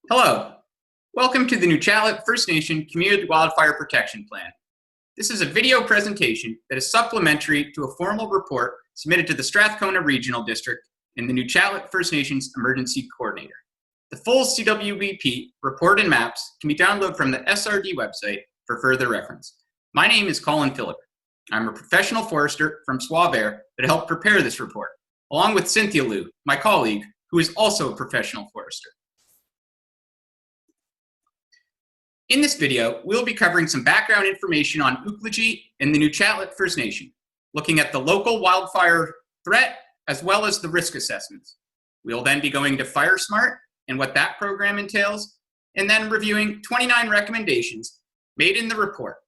Hello, welcome to the Nuchatlaht First Nation Community Wildfire Protection Plan. This is a video presentation that is supplementary to a formal report submitted to the Strathcona Regional District and the Nuchatlaht First Nations Emergency Coordinator. The full CWBP report and maps can be downloaded from the SRD website for further reference. My name is Colin Phillip. I'm a professional forester from Wildfire that helped prepare this report, along with Cynthia Liu, my colleague, who is also a professional forester. In this video, we'll be covering some background information on Nuchatlaht and the Nuchatlaht First Nation, looking at the local wildfire threat as well as the risk assessments. We'll then be going to Fire Smart and what that program entails, and then reviewing 29 recommendations made in the report.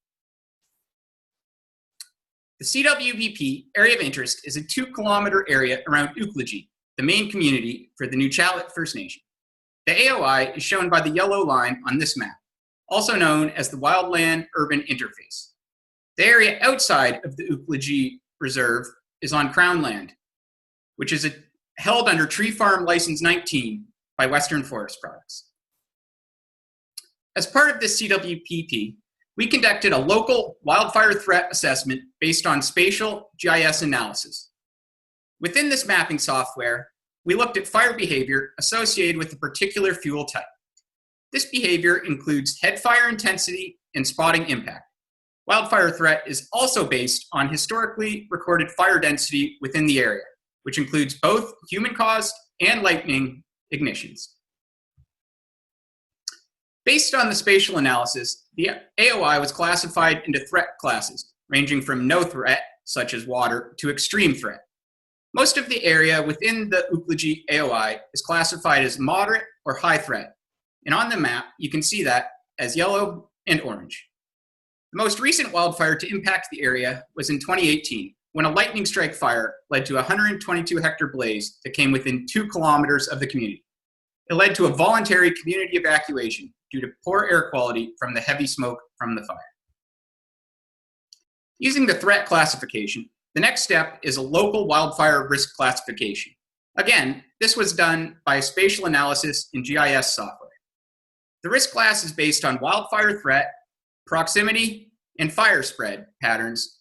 The CWBP area of interest is a 2-kilometer area around Nuchatlaht, the main community for the Nuchatlaht First Nation. The AOI is shown by the yellow line on this map, also known as the Wildland-Urban Interface. The area outside of the Nuchatlaht Reserve is on Crown land, which is held under Tree Farm License 19 by Western Forest Products. As part of this CWPP, we conducted a local wildfire threat assessment based on spatial GIS analysis. Within this mapping software, we looked at fire behavior associated with a particular fuel type. This behavior includes head fire intensity and spotting impact. Wildfire threat is also based on historically recorded fire density within the area, which includes both human-caused and lightning ignitions. Based on the spatial analysis, the AOI was classified into threat classes, ranging from no threat, such as water, to extreme threat. Most of the area within the Nuchatlaht AOI is classified as moderate or high threat. And on the map, you can see that as yellow and orange. The most recent wildfire to impact the area was in 2018, when a lightning strike fire led to a 122-hectare blaze that came within 2 kilometers of the community. It led to a voluntary community evacuation due to poor air quality from the heavy smoke from the fire. Using the threat classification, the next step is a local wildfire risk classification. Again, this was done by a spatial analysis in GIS software. The risk class is based on wildfire threat, proximity, and fire spread patterns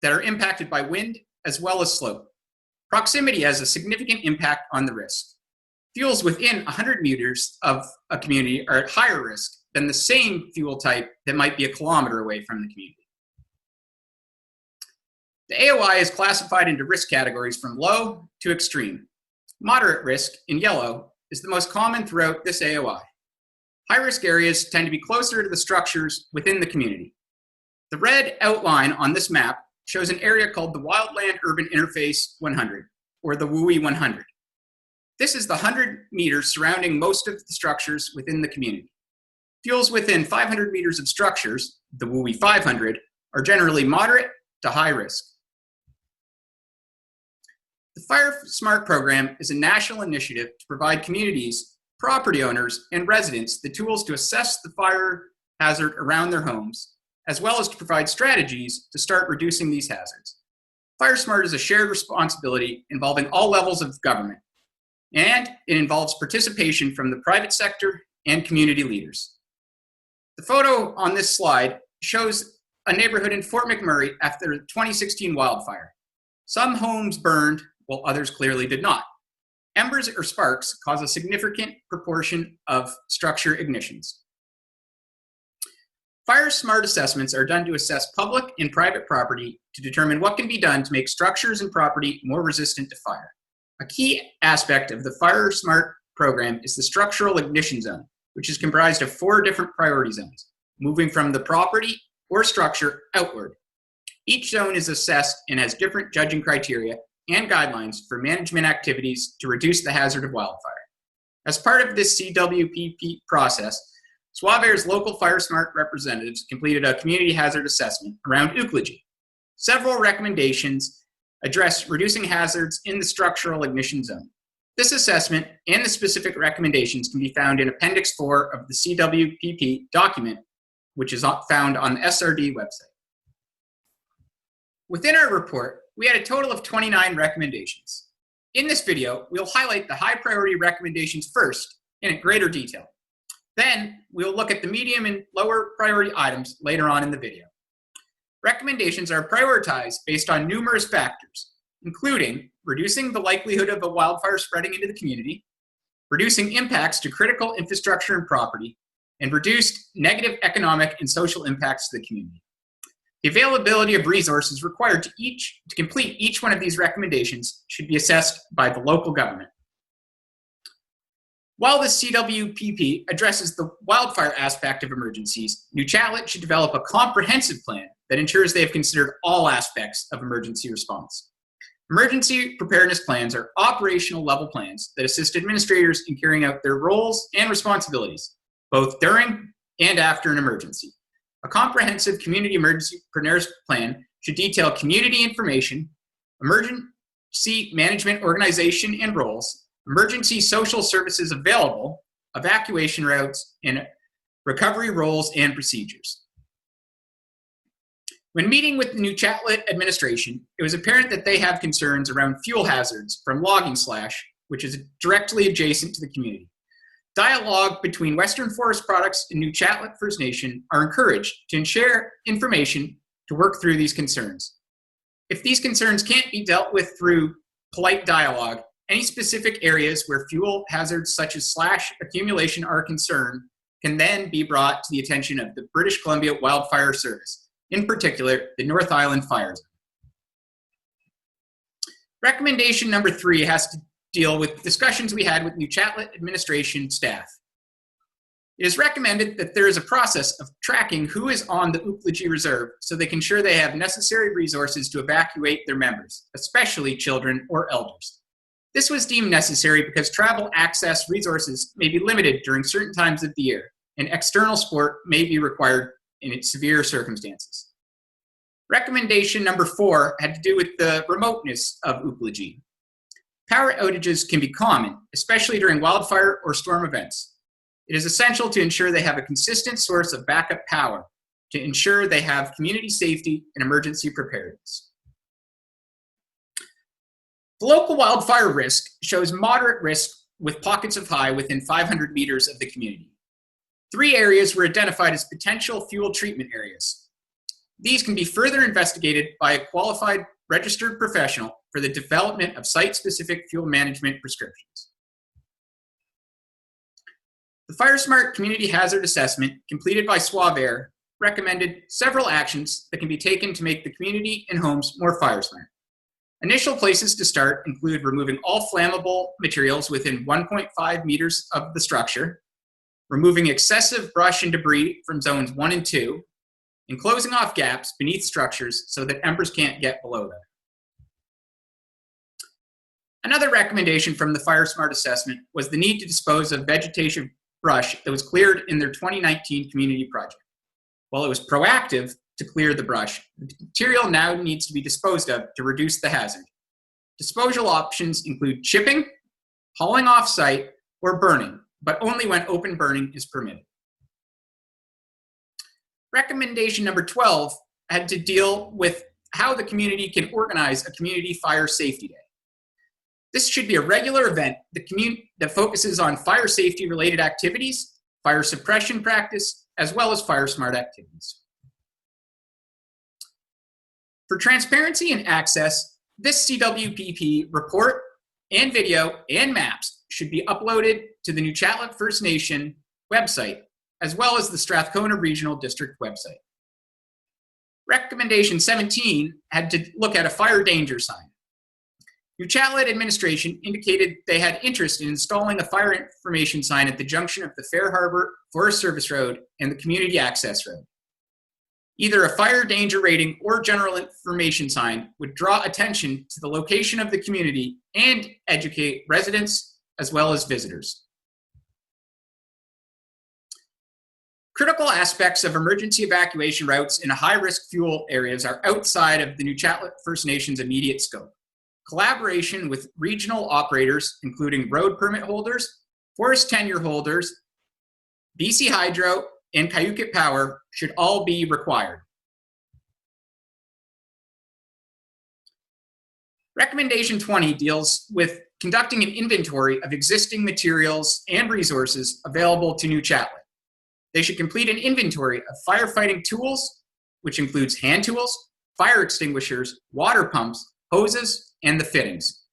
that are impacted by wind as well as slope. Proximity has a significant impact on the risk. Fuels within 100 meters of a community are at higher risk than the same fuel type that might be a kilometer away from the community. The AOI is classified into risk categories from low to extreme. Moderate risk, in yellow, is the most common throughout this AOI. High-risk areas tend to be closer to the structures within the community. The red outline on this map shows an area called the Wildland-Urban Interface 100, or the WUI 100. This is the 100 meters surrounding most of the structures within the community. Fuels within 500 meters of structures, the WUI 500, are generally moderate to high risk. The Fire Smart program is a national initiative to provide communities, property owners, and residents the tools to assess the fire hazard around their homes, as well as to provide strategies to start reducing these hazards. Fire Smart is a shared responsibility involving all levels of government, and it involves participation from the private sector and community leaders. The photo on this slide shows a neighborhood in Fort McMurray after the 2016 wildfire. Some homes burned, while others clearly did not. Embers or sparks cause a significant proportion of structure ignitions. Fire Smart assessments are done to assess public and private property to determine what can be done to make structures and property more resistant to fire. A key aspect of the Fire Smart program is the structural ignition zone, which is comprised of 4 different priority zones, moving from the property or structure outward. Each zone is assessed and has different judging criteria and guidelines for management activities to reduce the hazard of wildfire. As part of this CWPP process, Swavire's local Fire Smart representatives completed a community hazard assessment around Nuchatlaht. Several recommendations address reducing hazards in the structural ignition zone. This assessment and the specific recommendations can be found in Appendix 4 of the CWPP document, which is found on the SRD website. Within our report, we had a total of 29 recommendations. In this video, we'll highlight the high priority recommendations first and in greater detail. Then we'll look at the medium and lower priority items later on in the video. Recommendations are prioritized based on numerous factors, including reducing the likelihood of a wildfire spreading into the community, reducing impacts to critical infrastructure and property, and reduced negative economic and social impacts to the community. The availability of resources required to complete each one of these recommendations should be assessed by the local government. While the CWPP addresses the wildfire aspect of emergencies, Nuchatlaht should develop a comprehensive plan that ensures they have considered all aspects of emergency response. Emergency preparedness plans are operational level plans that assist administrators in carrying out their roles and responsibilities, both during and after an emergency. A comprehensive community emergency preparedness plan should detail community information, emergency management organization and roles, emergency social services available, evacuation routes, and recovery roles and procedures. When meeting with the Nuchatlaht administration, it was apparent that they have concerns around fuel hazards from logging slash, which is directly adjacent to the community. Dialogue between Western Forest Products and Nuchatlaht First Nation are encouraged to share information to work through these concerns. If these concerns can't be dealt with through polite dialogue, any specific areas where fuel hazards such as slash accumulation are a concern can then be brought to the attention of the British Columbia Wildfire Service, in particular the North Island Fire Zone. Recommendation number 3 has to deal with discussions we had with Nuchatlaht administration staff. It is recommended that there is a process of tracking who is on the Nuchatlaht Reserve so they can ensure they have necessary resources to evacuate their members, especially children or elders. This was deemed necessary because travel access resources may be limited during certain times of the year, and external support may be required in severe circumstances. Recommendation number 4 had to do with the remoteness of Nuchatlaht. Power outages can be common, especially during wildfire or storm events. It is essential to ensure they have a consistent source of backup power to ensure they have community safety and emergency preparedness. The local wildfire risk shows moderate risk with pockets of high within 500 meters of the community. 3 areas were identified as potential fuel treatment areas. These can be further investigated by a qualified registered professional for the development of site-specific fuel management prescriptions. The FireSmart Community Hazard Assessment, completed by Suavair, recommended several actions that can be taken to make the community and homes more fire-smart. Initial places to start include removing all flammable materials within 1.5 meters of the structure, removing excessive brush and debris from zones 1 and 2, and closing off gaps beneath structures so that embers can't get below them. Another recommendation from the FireSmart assessment was the need to dispose of vegetation brush that was cleared in their 2019 community project. While it was proactive to clear the brush, the material now needs to be disposed of to reduce the hazard. Disposal options include chipping, hauling off-site, or burning, but only when open burning is permitted. Recommendation number 12 had to deal with how the community can organize a community fire safety day. This should be a regular event that focuses on fire safety related activities, fire suppression practice, as well as fire smart activities. For transparency and access, this CWPP report and video and maps should be uploaded to the Nuchatlaht First Nation website, as well as the Strathcona Regional District website. Recommendation 17 had to look at a fire danger sign. Nuchatlaht administration indicated they had interest in installing a fire information sign at the junction of the Fair Harbor Forest Service Road and the Community Access Road. Either a fire danger rating or general information sign would draw attention to the location of the community and educate residents as well as visitors. Critical aspects of emergency evacuation routes in high-risk fuel areas are outside of the Nuchatlaht First Nation's immediate scope. Collaboration with regional operators, including road permit holders, forest tenure holders, BC Hydro, and Cayucit Power should all be required. Recommendation 20 deals with conducting an inventory of existing materials and resources available to Nuchatlaht. They should complete an inventory of firefighting tools, which includes hand tools, fire extinguishers, water pumps, hoses, and the fittings.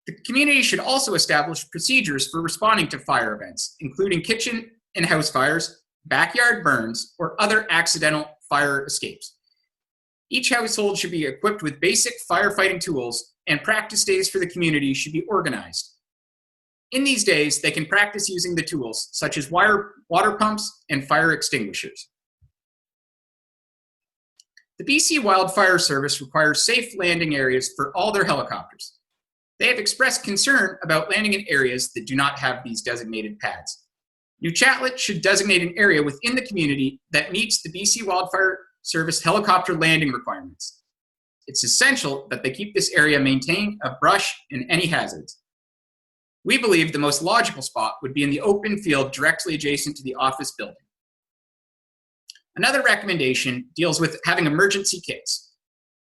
The community should also establish procedures for responding to fire events, including kitchen and house fires, backyard burns, or other accidental fire escapes. Each household should be equipped with basic firefighting tools, and practice days for the community should be organized. In these days, they can practice using the tools, such as water pumps and fire extinguishers. The BC Wildfire Service requires safe landing areas for all their helicopters. They have expressed concern about landing in areas that do not have these designated pads. Nuchatlaht should designate an area within the community that meets the BC Wildfire Service helicopter landing requirements. It's essential that they keep this area maintained of brush and any hazards. We believe the most logical spot would be in the open field directly adjacent to the office building. Another recommendation deals with having emergency kits.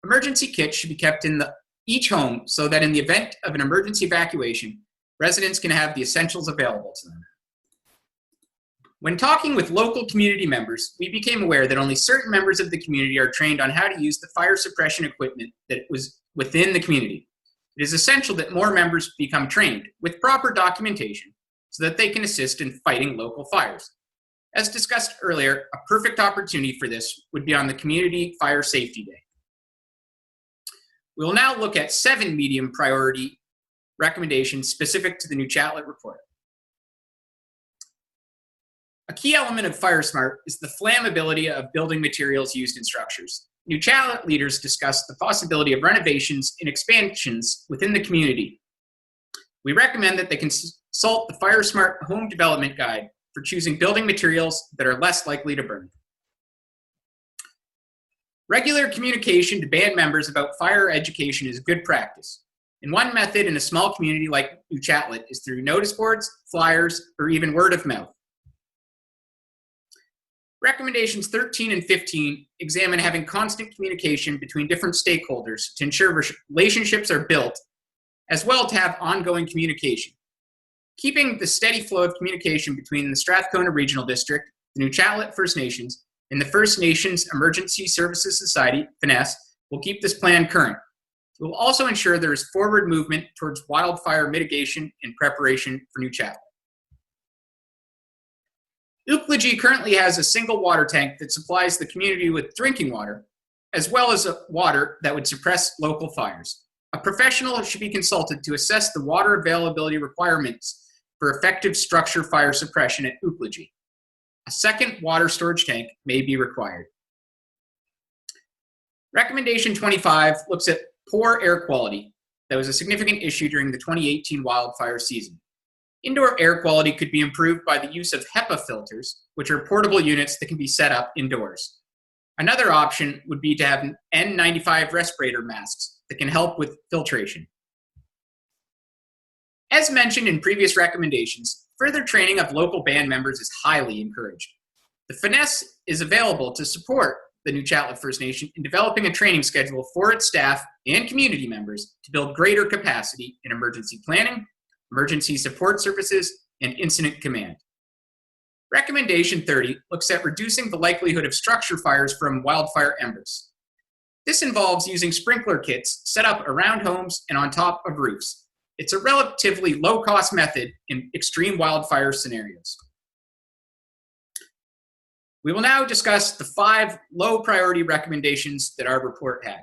Emergency kits should be kept in each home so that in the event of an emergency evacuation, residents can have the essentials available to them. When talking with local community members, we became aware that only certain members of the community are trained on how to use the fire suppression equipment that was within the community. It is essential that more members become trained with proper documentation so that they can assist in fighting local fires. As discussed earlier, a perfect opportunity for this would be on the Community Fire Safety Day. We will now look at 7 medium priority recommendations specific to the Nuchatlaht report. A key element of FireSmart is the flammability of building materials used in structures. Nuchatlaht leaders discussed the possibility of renovations and expansions within the community. We recommend that they consult the FireSmart Home Development Guide for choosing building materials that are less likely to burn. Regular communication to band members about fire education is good practice. And one method in a small community like Nuchatlaht is through notice boards, flyers, or even word of mouth. Recommendations 13 and 15 examine having constant communication between different stakeholders to ensure relationships are built, as well to have ongoing communication. Keeping the steady flow of communication between the Strathcona Regional District, the Nuchatlaht First Nations, and the First Nations Emergency Services Society, FNES, will keep this plan current. It will also ensure there is forward movement towards wildfire mitigation and preparation for Nuchatlaht. Nuchatlaht currently has a single water tank that supplies the community with drinking water, as well as water that would suppress local fires. A professional should be consulted to assess the water availability requirements for effective structure fire suppression at Nuchatlaht. A second water storage tank may be required. Recommendation 25 looks at poor air quality. That was a significant issue during the 2018 wildfire season. Indoor air quality could be improved by the use of HEPA filters, which are portable units that can be set up indoors. Another option would be to have N95 respirator masks that can help with filtration. As mentioned in previous recommendations, further training of local band members is highly encouraged. The FNES is available to support the Nuchatlaht First Nation in developing a training schedule for its staff and community members to build greater capacity in emergency planning, emergency support services, and incident command. Recommendation 30 looks at reducing the likelihood of structure fires from wildfire embers. This involves using sprinkler kits set up around homes and on top of roofs. It's a relatively low-cost method in extreme wildfire scenarios. We will now discuss the 5 low-priority recommendations that our report had.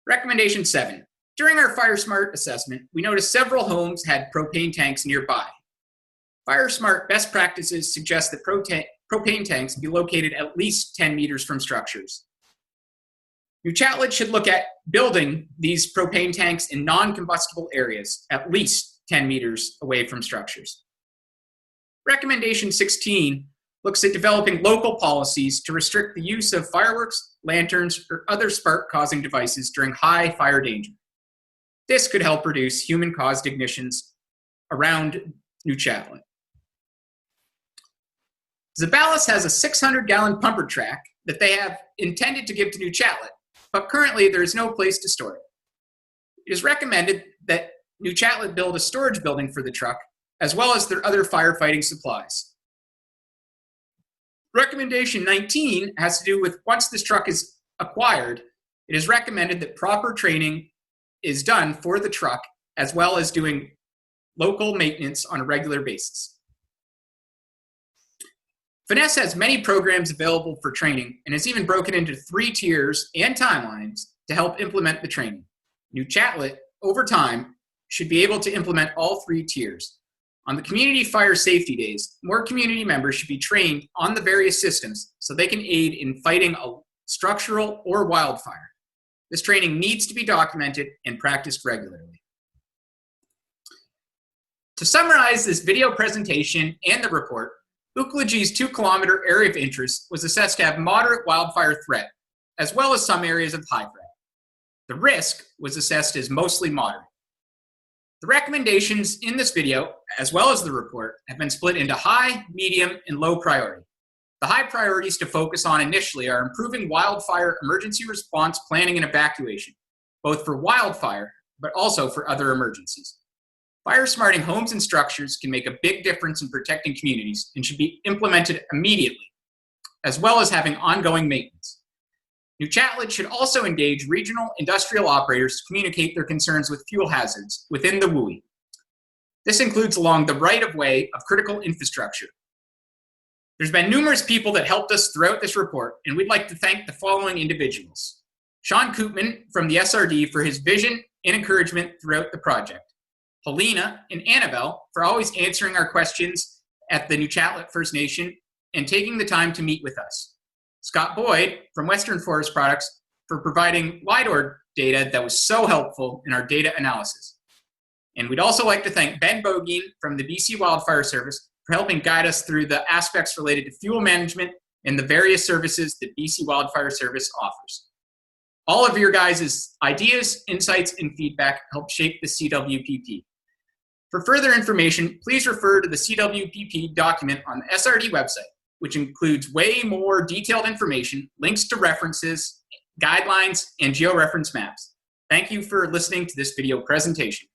Recommendation 7. During our FireSmart assessment, we noticed several homes had propane tanks nearby. FireSmart best practices suggest that propane tanks be located at least 10 meters from structures. Nuchatlaht should look at building these propane tanks in non-combustible areas, at least 10 meters away from structures. Recommendation 16 looks at developing local policies to restrict the use of fireworks, lanterns, or other spark-causing devices during high fire danger. This could help reduce human-caused ignitions around Nuchatlaht. Zabalas has a 600-gallon pumper track that they have intended to give to Nuchatlaht, but currently there is no place to store it. It is recommended that Nuchatlaht build a storage building for the truck as well as their other firefighting supplies. Recommendation 19 has to do with once this truck is acquired, it is recommended that proper training is done for the truck, as well as doing local maintenance on a regular basis. Finesse has many programs available for training and has even broken into 3 tiers and timelines to help implement the training. Nuchatlaht, over time, should be able to implement all 3 tiers. On the community fire safety days, more community members should be trained on the various systems so they can aid in fighting a structural or wildfire. This training needs to be documented and practiced regularly. To summarize this video presentation and the report, Ucklagee's 2-kilometer area of interest was assessed to have moderate wildfire threat, as well as some areas of high threat. The risk was assessed as mostly moderate. The recommendations in this video, as well as the report, have been split into high, medium, and low priority. The high priorities to focus on initially are improving wildfire emergency response planning and evacuation, both for wildfire, but also for other emergencies. Fire smarting homes and structures can make a big difference in protecting communities and should be implemented immediately, as well as having ongoing maintenance. Nuchatlaht should also engage regional industrial operators to communicate their concerns with fuel hazards within the WUI. This includes along the right-of-way of critical infrastructure. There's been numerous people that helped us throughout this report, and we'd like to thank the following individuals. Sean Koopman from the SRD for his vision and encouragement throughout the project. Helena and Annabelle for always answering our questions at the Nuchatlaht First Nation and taking the time to meet with us. Scott Boyd from Western Forest Products for providing LIDAR data that was so helpful in our data analysis. And we'd also like to thank Ben Bogeen from the BC Wildfire Service for helping guide us through the aspects related to fuel management and the various services that BC Wildfire Service offers. All of your guys' ideas, insights, and feedback help shape the CWPP. For further information, please refer to the CWPP document on the SRD website, which includes way more detailed information, links to references, guidelines, and georeference maps. Thank you for listening to this video presentation.